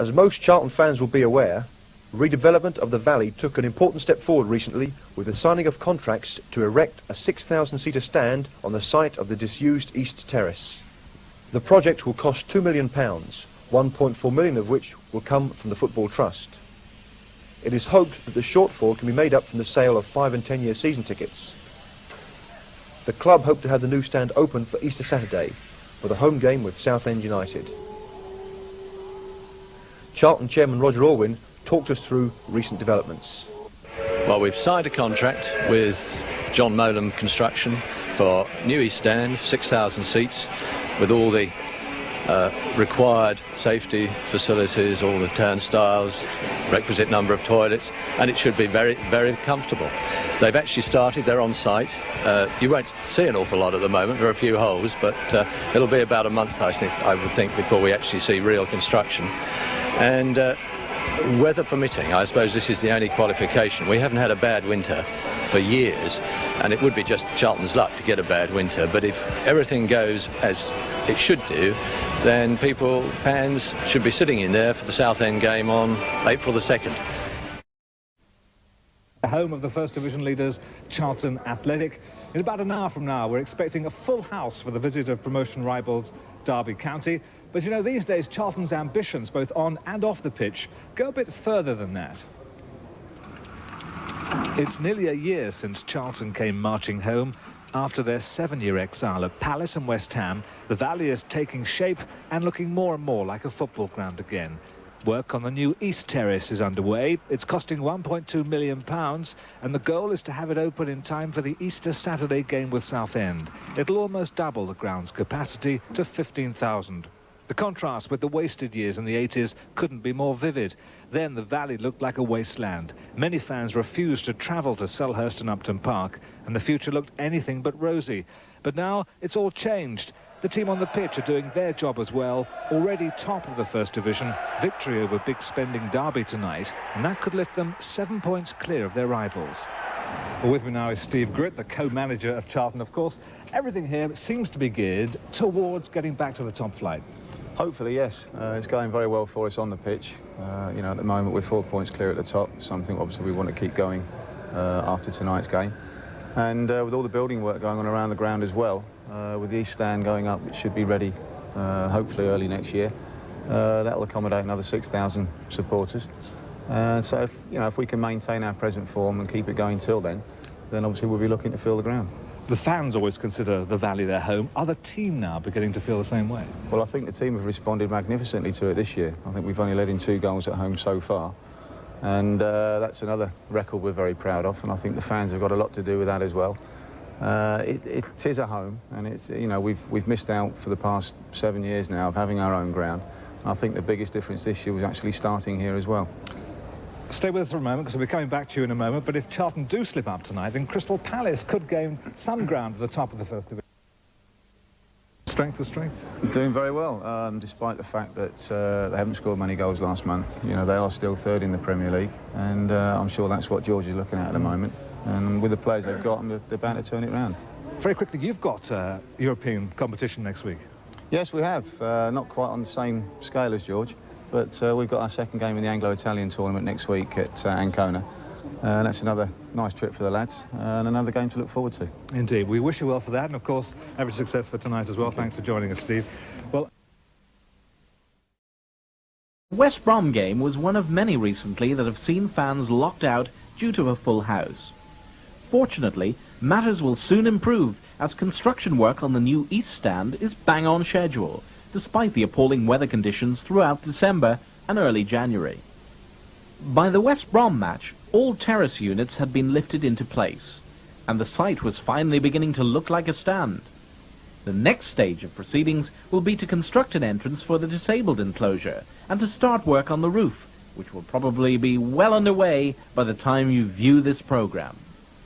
As most Charlton fans will be aware, redevelopment of the Valley took an important step forward recently with the signing of contracts to erect a 6,000-seater stand on the site of the disused East Terrace. The project will cost £2 million, 1.4 million of which will come from the Football Trust. It is hoped that the shortfall can be made up from the sale of 5- and 10-year season tickets. The club hope to have the new stand open for Easter Saturday for the home game with Southend United. Charlton chairman Roger Orwin talked us through recent developments. Well, we've signed a contract with John Molam Construction for new East Stand, 6,000 seats, with all the required safety facilities, all the turnstiles, requisite number of toilets, and it should be very, very comfortable. They've actually started, they're on site. You won't see an awful lot at the moment, there are a few holes, but it'll be about a month, I would think, before we actually see real construction. And weather permitting, I suppose this is the only qualification. We haven't had a bad winter for years, and it would be just Charlton's luck to get a bad winter, but if everything goes as it should do, then fans should be sitting in there for the Southend game on April the 2nd. Home of the First Division leaders, Charlton Athletic. In about an hour from now, we're expecting a full house for the visit of promotion rivals Derby County. But you know, these days, Charlton's ambitions, both on and off the pitch, go a bit further than that. It's nearly a year since Charlton came marching home. After their 7-year exile at Palace and West Ham, the Valley is taking shape and looking more and more like a football ground again. Work on the new East Terrace is underway. It's costing £1.2 million, and the goal is to have it open in time for the Easter Saturday game with Southend. It'll almost double the ground's capacity to 15,000. The contrast with the wasted years in the 80s couldn't be more vivid. Then the Valley looked like a wasteland. Many fans refused to travel to Selhurst and Upton Park, and the future looked anything but rosy. But now it's all changed. The team on the pitch are doing their job as well, already top of the First Division. Victory over big spending Derby tonight, and that could lift them 7 points clear of their rivals. Well, with me now is Steve Gritt, the co-manager of Charlton, of course. Everything here seems to be geared towards getting back to the top flight. Hopefully, yes. It's going very well for us on the pitch. You know, at the moment we're 4 points clear at the top, something obviously we want to keep going after tonight's game. And with all the building work going on around the ground as well, with the East Stand going up, it should be ready hopefully early next year. That'll accommodate another 6,000 supporters. So, if we can maintain our present form and keep it going till then obviously we'll be looking to fill the ground. The fans always consider the Valley their home. Are the team now beginning to feel the same way? Well, I think the team have responded magnificently to it this year. I think we've only let in 2 goals at home so far. And that's another record we're very proud of, and I think the fans have got a lot to do with that as well. It is a home, and it's, we've missed out for the past 7 years now of having our own ground. I think the biggest difference this year was actually starting here as well. Stay with us for a moment, because we'll be coming back to you in a moment, but if Charlton do slip up tonight, then Crystal Palace could gain some ground at the top of the First Division. Strength to strength? Doing very well, despite the fact that they haven't scored many goals last month. They are still 3rd in the Premier League, and I'm sure that's what George is looking at the moment. And with the players they've got, they're bound to turn it round. Very quickly, you've got European competition next week. Yes, we have. Not quite on the same scale as George, but we've got our second game in the Anglo-Italian tournament next week at Ancona. That's another nice trip for the lads, and another game to look forward to. Indeed. We wish you well for that, and of course, every success for tonight as well. Thanks for joining us, Steve. Well, the West Brom game was one of many recently that have seen fans locked out due to a full house. Fortunately, matters will soon improve as construction work on the new East Stand is bang on schedule, despite the appalling weather conditions throughout December and early January. By the West Brom match, all terrace units had been lifted into place, and the site was finally beginning to look like a stand. The next stage of proceedings will be to construct an entrance for the disabled enclosure and to start work on the roof, which will probably be well underway by the time you view this program.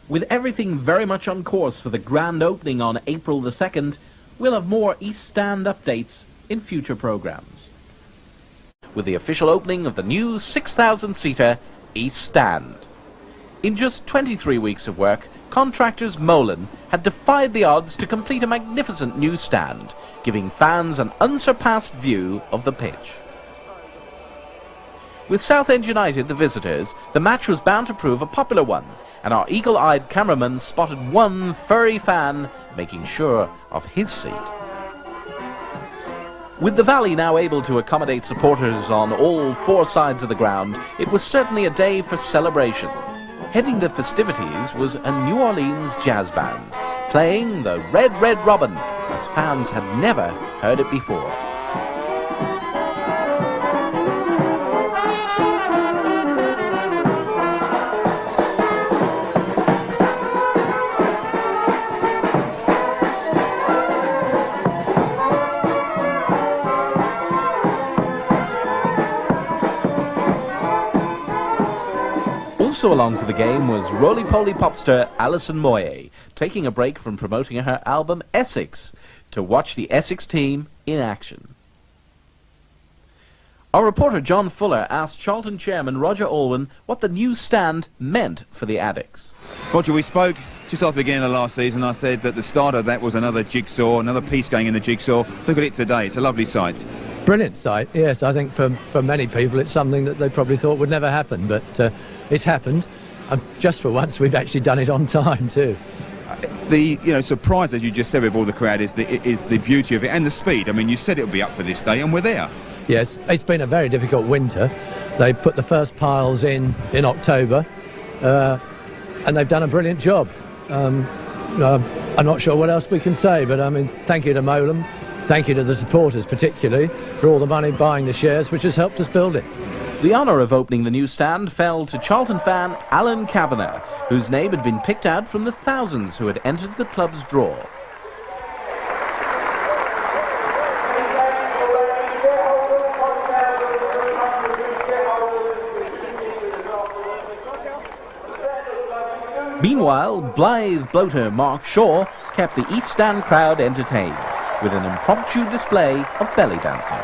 With everything very much on course for the grand opening on April the 2nd, we'll have more East Stand updates in future programs. With the official opening of the new 6,000-seater East Stand. In just 23 weeks of work, contractors Molan had defied the odds to complete a magnificent new stand, giving fans an unsurpassed view of the pitch. With Southend United the visitors, the match was bound to prove a popular one, and our eagle-eyed cameraman spotted one furry fan making sure of his seat. With the Valley now able to accommodate supporters on all four sides of the ground, it was certainly a day for celebration. Heading the festivities was a New Orleans jazz band, playing the Red Red Robin, as fans had never heard it before. Also along for the game was roly-poly popster Alison Moyet, taking a break from promoting her album Essex to watch the Essex team in action. Our reporter John Fuller asked Charlton chairman Roger Alwyn what the new stand meant for the Addicts. Roger, we spoke just after the beginning of last season. I said that the start of that was another jigsaw, another piece going in the jigsaw. Look at it today, it's a lovely sight. Brilliant sight, yes. I think for many people it's something that they probably thought would never happen, but it's happened, and just for once we've actually done it on time too. The surprise, as you just said, with all the crowd is the beauty of it and the speed. I mean, you said it would be up for this day, and we're there. Yes, it's been a very difficult winter. They put the first piles in October, and they've done a brilliant job. I'm not sure what else we can say, but I mean, thank you to Mowlem, thank you to the supporters particularly for all the money buying the shares, which has helped us build it. The honour of opening the new stand fell to Charlton fan Alan Kavanagh, whose name had been picked out from the thousands who had entered the club's draw. Meanwhile, blithe bloater Mark Shaw kept the East Stand crowd entertained with an impromptu display of belly dancing.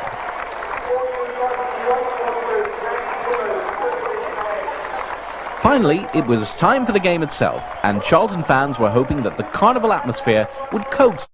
Finally, it was time for the game itself, and Charlton fans were hoping that the carnival atmosphere would coax